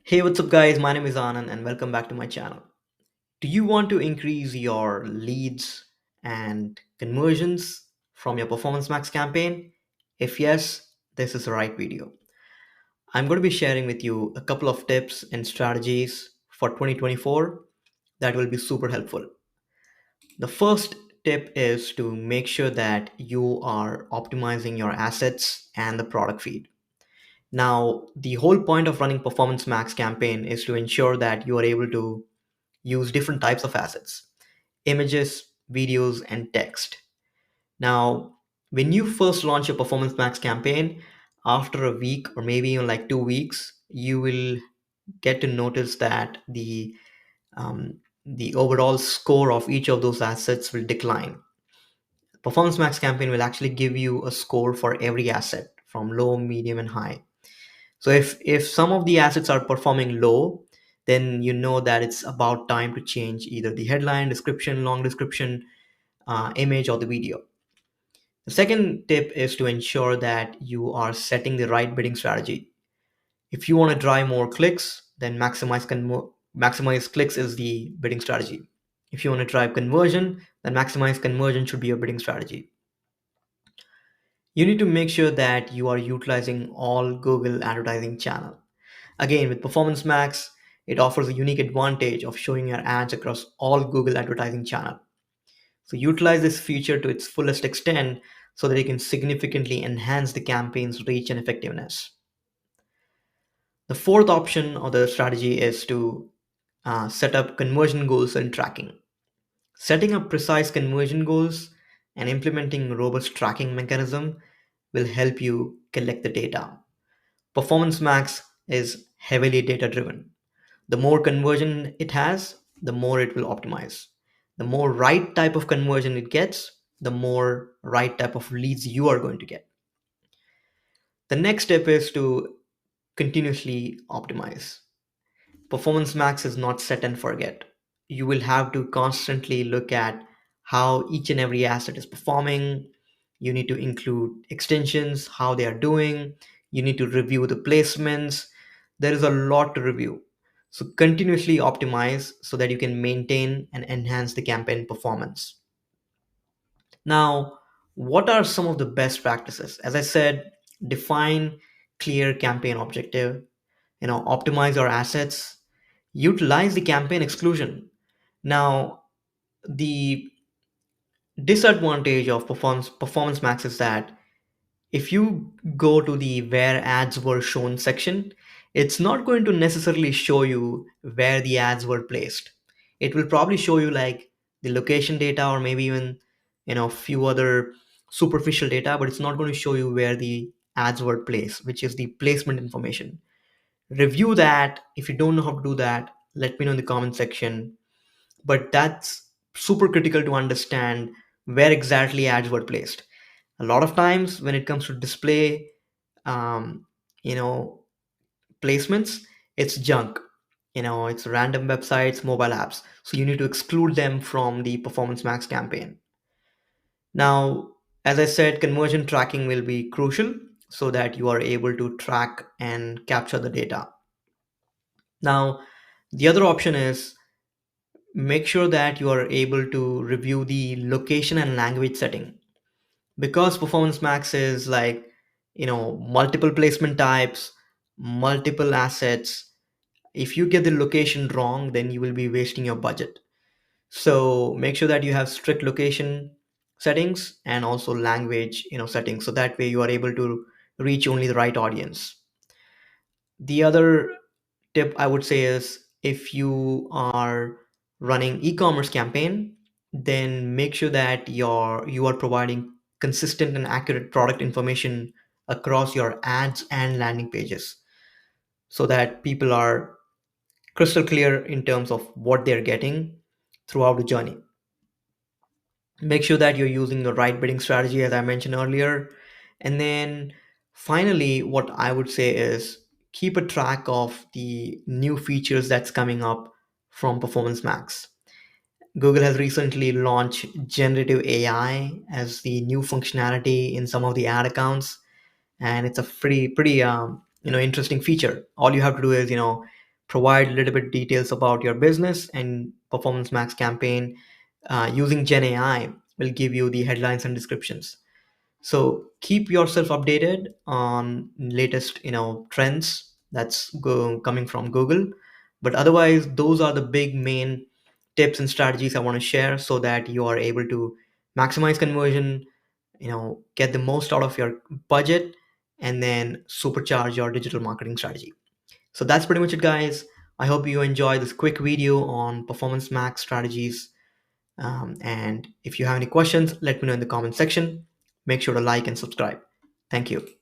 Hey, what's up, guys? My name is Anand, and welcome back to my channel. Do you want to increase your leads and conversions from your Performance Max campaign? If yes, this is the right video. I'm going to be sharing with you a couple of tips and strategies for 2024 that will be super helpful. The first tip is to make sure that you are optimizing your assets and the product feed. Now, the whole point of running Performance Max campaign is to ensure that you are able to use different types of assets: images, videos, and text. Now, when you first launch your Performance Max campaign, after a week or maybe even like 2 weeks, you will get to notice that um, the overall score of each of those assets will decline. Performance Max campaign will actually give you a score for every asset from low, medium, and high. So if some of the assets are performing low, then you know that it's about time to change either the headline, description, long description, image, or the video. The second tip is to ensure that you are setting the right bidding strategy. If you want to drive more clicks, then maximize clicks is the bidding strategy. If you want to drive conversion, then maximize conversion should be your bidding strategy. You need to make sure that you are utilizing all Google advertising channel. Again, with Performance Max, it offers a unique advantage of showing your ads across all Google advertising channel. So utilize this feature to its fullest extent so that it can significantly enhance the campaign's reach and effectiveness. The fourth option or the strategy is to set up conversion goals and tracking. Setting up precise conversion goals and implementing robust tracking mechanism will help you collect the data. Performance Max is heavily data driven. The more conversion it has, the more it will optimize. The more right type of conversion it gets, the more right type of leads you are going to get. The next step is to continuously optimize. Performance Max is not set and forget. You will have to constantly look at how each and every asset is performing. You need to include extensions, how they are doing. You need to review the placements. There is a lot to review. So continuously optimize so that you can maintain and enhance the campaign performance. Now, what are some of the best practices? As I said, define clear campaign objective, optimize your assets, utilize the campaign exclusion. Now, the disadvantage of performance max is that if you go to the where ads were shown section, it's not going to necessarily show you where the ads were placed. It will probably show you like the location data or maybe even few other superficial data, but it's not going to show you where the ads were placed, which is the placement information. Review that. If you don't know how to do that, let me know in the comment section. But that's super critical to understand where exactly ads were placed. A lot of times when it comes to display um, you know placements, it's junk. It's random websites, mobile apps, so you need to exclude them from the Performance Max campaign. Now, as I said, conversion tracking will be crucial so that you are able to track and capture the data. Now, the other option is make sure that you are able to review the location and language setting, because Performance Max is like multiple placement types, multiple assets. If you get the location wrong, then you will be wasting your budget. So make sure that you have strict location settings and also language settings, so that way you are able to reach only the right audience. The other tip I would say is, if you are running e-commerce campaign, then make sure that you are providing consistent and accurate product information across your ads and landing pages, so that people are crystal clear in terms of what they're getting throughout the journey. Make sure that you're using the right bidding strategy, as I mentioned earlier. And then finally, what I would say is keep a track of the new features that's coming up from Performance Max. Google has recently launched generative AI as the new functionality in some of the ad accounts, and it's a pretty interesting feature. All you have to do is provide a little bit details about your business, and Performance Max campaign using Gen AI will give you the headlines and descriptions. So keep yourself updated on latest trends coming from Google. But otherwise, those are the big main tips and strategies I want to share so that you are able to maximize conversion, get the most out of your budget, and then supercharge your digital marketing strategy. So that's pretty much it, guys. I hope you enjoy this quick video on Performance Max strategies. And if you have any questions, let me know in the comment section. Make sure to like and subscribe. Thank you.